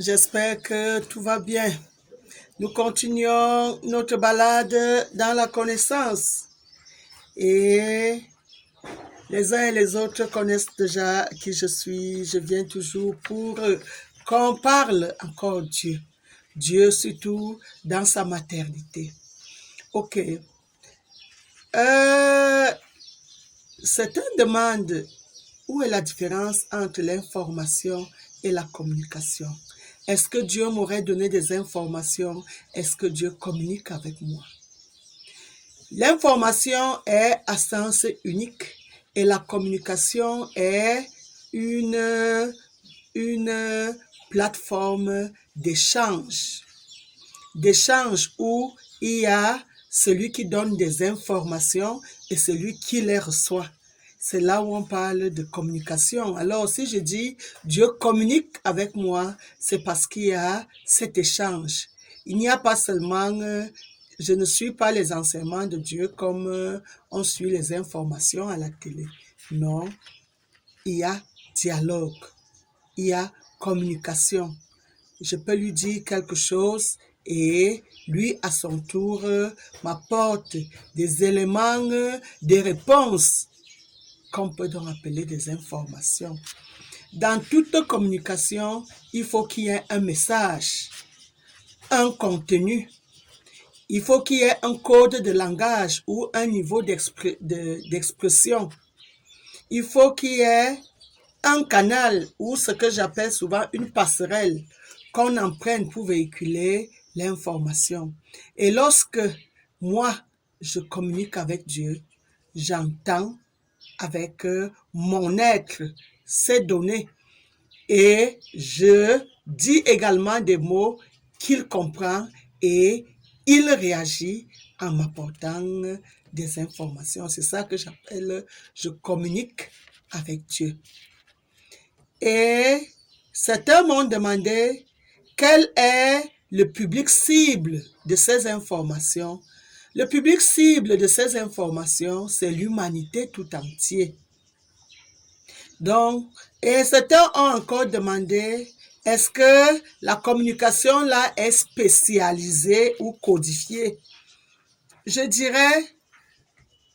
J'espère que tout va bien. Nous continuons notre balade dans la connaissance. Et les uns et les autres connaissent déjà qui je suis. Je viens toujours pour qu'on parle encore Dieu. Dieu surtout dans sa maternité. Ok. Certains demandent où est la différence entre l'information et la communication. Est-ce que Dieu m'aurait donné des informations? Est-ce que Dieu communique avec moi? L'information est à sens unique et la communication est une plateforme d'échange. D'échange où il y a celui qui donne des informations et celui qui les reçoit. C'est là où on parle de communication. Alors, si je dis Dieu communique avec moi, c'est parce qu'il y a cet échange. Il n'y a pas seulement, je ne suis pas les enseignements de Dieu comme on suit les informations à la télé. Non, il y a dialogue, il y a communication. Je peux lui dire quelque chose et lui, à son tour, m'apporte des éléments, des réponses qu'on peut donc appeler des informations. Dans toute communication, il faut qu'il y ait un message, un contenu. Il faut qu'il y ait un code de langage ou un niveau d'expression. Il faut qu'il y ait un canal ou ce que j'appelle souvent une passerelle qu'on emprunte pour véhiculer l'information. Et lorsque moi, je communique avec Dieu, j'entends avec mon être ces données et je dis également des mots qu'il comprend et il réagit en m'apportant des informations. C'est ça que j'appelle je communique avec Dieu. Et certains m'ont demandé quel est le public cible de ces informations. Le public cible de ces informations, c'est l'humanité tout entière. Donc, et certains ont encore demandé, est-ce que la communication là est spécialisée ou codifiée? Je dirais,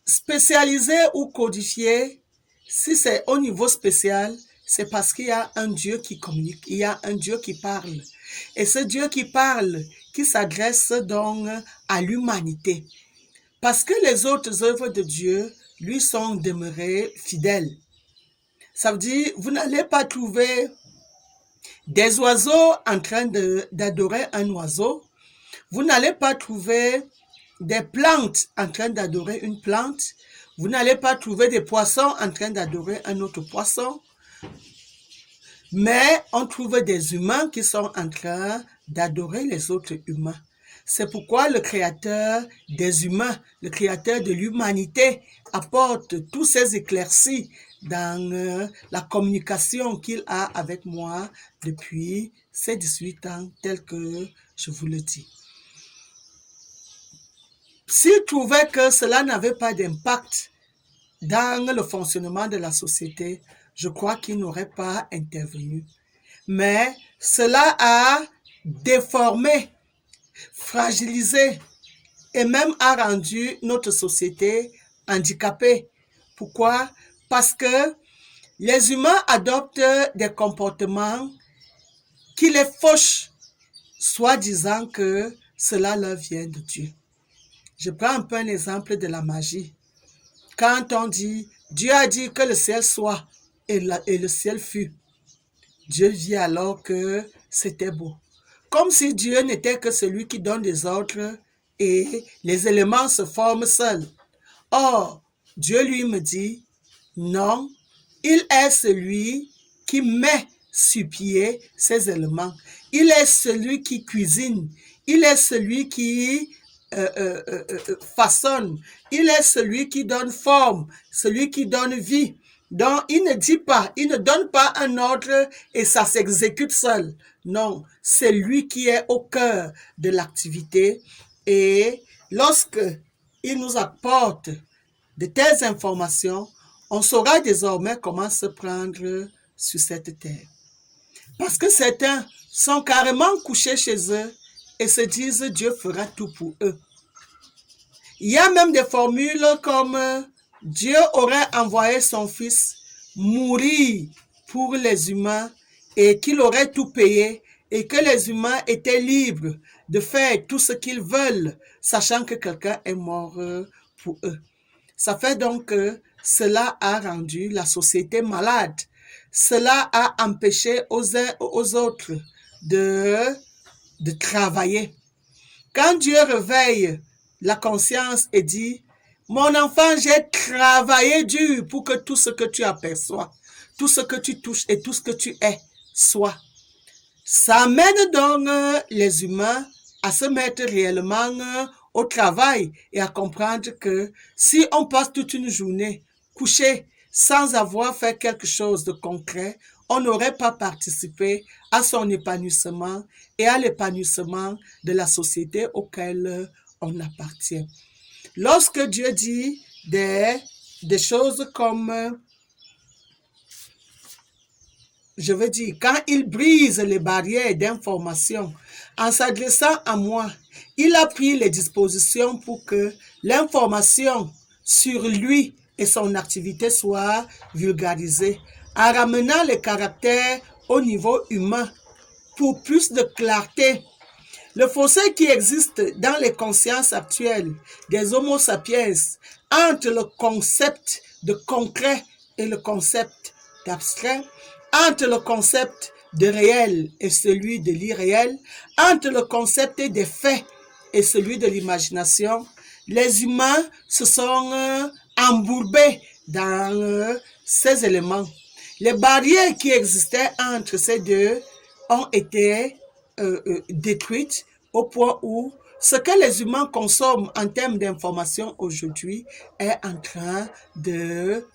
spécialisée ou codifiée, si c'est au niveau spécial, c'est parce qu'il y a un Dieu qui communique, il y a un Dieu qui parle. Et ce Dieu qui parle, qui s'adresse donc à l'humanité. Parce que les autres œuvres de Dieu lui sont demeurées fidèles. Ça veut dire, vous n'allez pas trouver des oiseaux en train d'adorer un oiseau. Vous n'allez pas trouver des plantes en train d'adorer une plante. Vous n'allez pas trouver des poissons en train d'adorer un autre poisson. Mais on trouve des humains qui sont en train d'adorer les autres humains. C'est pourquoi le créateur des humains, le créateur de l'humanité, apporte tous ces éclaircies dans la communication qu'il a avec moi depuis ces 18 ans, tel que je vous le dis. S'il trouvait que cela n'avait pas d'impact dans le fonctionnement de la société, je crois qu'il n'aurait pas intervenu. Mais cela a déformé, fragilisé et même a rendu notre société handicapée. Pourquoi? Parce que les humains adoptent des comportements qui les fauchent, soit disant que cela leur vient de Dieu. Je prends un peu un exemple de la magie. Quand on dit, Dieu a dit que le ciel soit, et le ciel fut. Dieu vit alors que c'était beau. Comme si Dieu n'était que celui qui donne des ordres et les éléments se forment seuls. Or, Dieu lui me dit, non, il est celui qui met sur pied ces éléments. Il est celui qui cuisine. Il est celui qui façonne. Il est celui qui donne forme, celui qui donne vie. Donc, il ne dit pas, il ne donne pas un ordre et ça s'exécute seul. Non, c'est lui qui est au cœur de l'activité. Et lorsque il nous apporte de telles informations, on saura désormais comment se prendre sur cette terre. Parce que certains sont carrément couchés chez eux et se disent Dieu fera tout pour eux. Il y a même des formules comme Dieu aurait envoyé son fils mourir pour les humains et qu'il aurait tout payé et que les humains étaient libres de faire tout ce qu'ils veulent, sachant que quelqu'un est mort pour eux. Ça fait donc que cela a rendu la société malade. Cela a empêché aux uns aux autres de travailler. Quand Dieu réveille la conscience et dit, mon enfant, j'ai travaillé dur pour que tout ce que tu aperçois, tout ce que tu touches et tout ce que tu es, soit. Ça amène donc les humains à se mettre réellement au travail et à comprendre que si on passe toute une journée couché sans avoir fait quelque chose de concret, on n'aurait pas participé à son épanouissement et à l'épanouissement de la société auquel on appartient. Lorsque Dieu dit des choses comme, je veux dire, quand il brise les barrières d'information en s'adressant à moi, il a pris les dispositions pour que l'information sur lui et son activité soit vulgarisée, en ramenant les caractères au niveau humain pour plus de clarté. Le fossé qui existe dans les consciences actuelles des Homo sapiens entre le concept de concret et le concept d'abstrait, entre le concept de réel et celui de l'irréel, entre le concept des faits et celui de l'imagination, les humains se sont embourbés dans ces éléments. Les barrières qui existaient entre ces deux ont été détruites au point où ce que les humains consomment en termes d'information aujourd'hui est en train de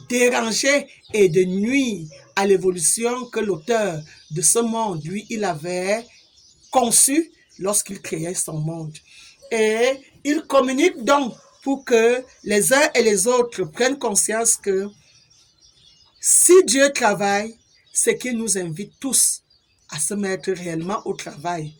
déranger et de nuire à l'évolution que l'auteur de ce monde, lui, il avait conçu lorsqu'il créait son monde. Et il communique donc pour que les uns et les autres prennent conscience que si Dieu travaille, c'est qu'il nous invite tous à se mettre réellement au travail.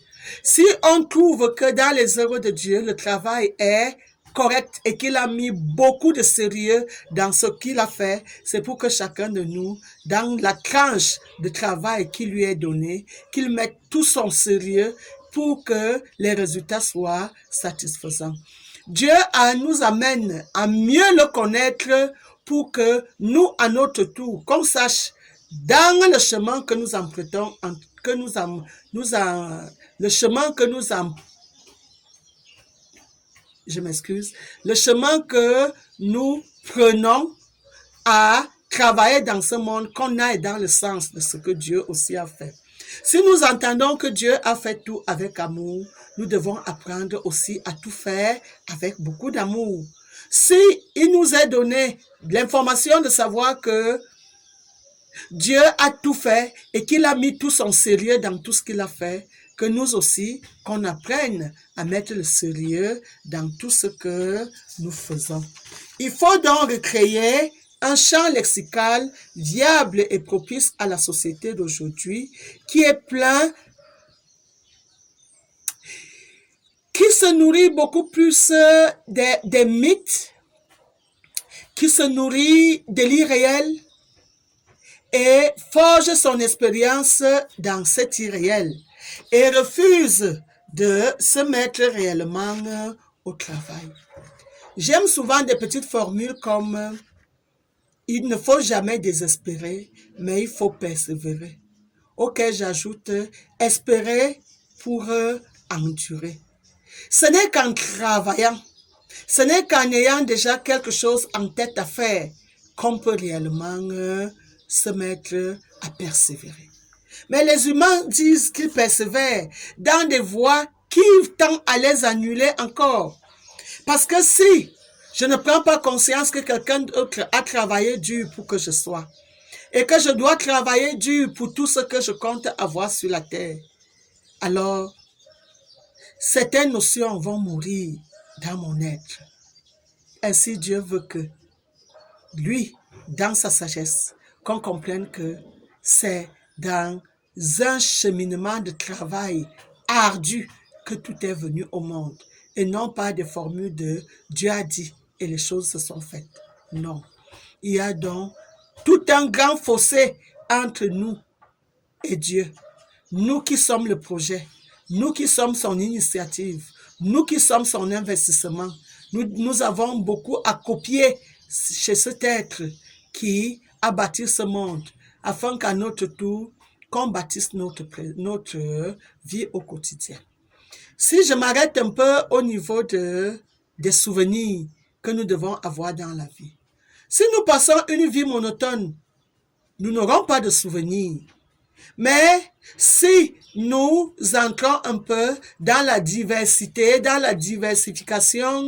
Si on trouve que dans les œuvres de Dieu, le travail est correct et qu'il a mis beaucoup de sérieux dans ce qu'il a fait, c'est pour que chacun de nous, dans la tranche de travail qui lui est donnée, qu'il mette tout son sérieux pour que les résultats soient satisfaisants. Dieu nous amène à mieux le connaître pour que nous, à notre tour, qu'on sache dans le chemin que nous empruntons, le chemin que nous prenons à travailler dans ce monde, qu'on aille dans le sens de ce que Dieu aussi a fait. Si nous entendons que Dieu a fait tout avec amour, nous devons apprendre aussi à tout faire avec beaucoup d'amour. Si il nous est donné l'information de savoir que Dieu a tout fait et qu'il a mis tout son sérieux dans tout ce qu'il a fait, que nous aussi, qu'on apprenne à mettre le sérieux dans tout ce que nous faisons. Il faut donc recréer un champ lexical viable et propice à la société d'aujourd'hui qui est plein, qui se nourrit beaucoup plus des mythes, qui se nourrit de l'irréel et forge son expérience dans cet irréel et refuse de se mettre réellement au travail. J'aime souvent des petites formules comme il ne faut jamais désespérer, mais il faut persévérer. Auquel j'ajoute espérer pour endurer. Ce n'est qu'en travaillant, ce n'est qu'en ayant déjà quelque chose en tête à faire qu'on peut réellement se mettre à persévérer. Mais les humains disent qu'ils persévèrent dans des voies qui tendent à les annuler encore. Parce que si je ne prends pas conscience que quelqu'un d'autre a travaillé dur pour que je sois, et que je dois travailler dur pour tout ce que je compte avoir sur la terre, alors certaines notions vont mourir dans mon être. Ainsi Dieu veut que, lui, dans sa sagesse, qu'on comprenne que c'est dans un cheminement de travail ardu que tout est venu au monde et non pas des formules de Dieu a dit et les choses se sont faites. Non. Il y a donc tout un grand fossé entre nous et Dieu. Nous qui sommes le projet, nous qui sommes son initiative, nous qui sommes son investissement, nous avons beaucoup à copier chez cet être qui a bâti ce monde, afin qu'à notre tour, qu'on bâtisse notre vie au quotidien. Si je m'arrête un peu au niveau des souvenirs que nous devons avoir dans la vie. Si nous passons une vie monotone, nous n'aurons pas de souvenirs. Mais si nous entrons un peu dans la diversité, dans la diversification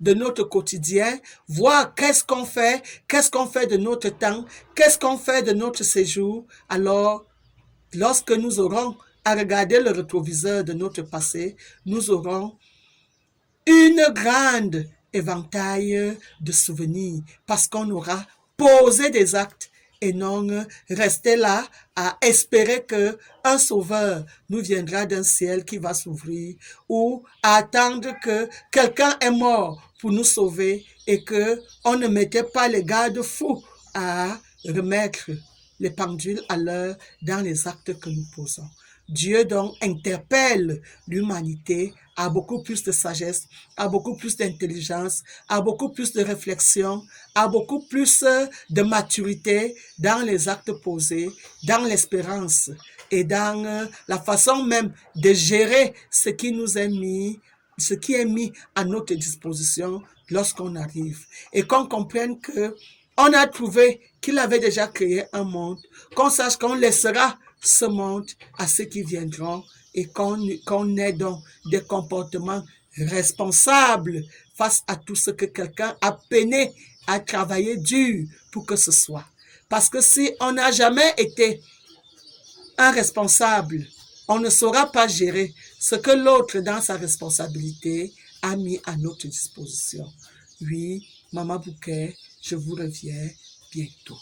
de notre quotidien, voir qu'est-ce qu'on fait de notre temps, qu'est-ce qu'on fait de notre séjour, alors lorsque nous aurons à regarder le rétroviseur de notre passé, nous aurons une grande éventail de souvenirs parce qu'on aura posé des actes et non rester là à espérer que un sauveur nous viendra d'un ciel qui va s'ouvrir ou à attendre que quelqu'un est mort pour nous sauver et que on ne mettait pas les garde-fous à remettre les pendules à l'heure dans les actes que nous posons. Dieu donc interpelle l'humanité à beaucoup plus de sagesse, à beaucoup plus d'intelligence, à beaucoup plus de réflexion, à beaucoup plus de maturité dans les actes posés, dans l'espérance et dans la façon même de gérer ce qui nous est mis, ce qui est mis à notre disposition lorsqu'on arrive. Et qu'on comprenne que on a trouvé qu'il avait déjà créé un monde, qu'on sache qu'on laissera ce monde à ceux qui viendront et qu'on ait donc des comportements responsables face à tout ce que quelqu'un a peiné à travailler dur pour que ce soit. Parce que si on n'a jamais été un responsable, on ne saura pas gérer ce que l'autre dans sa responsabilité a mis à notre disposition. Oui, Maman Bouquet, je vous reviens bientôt.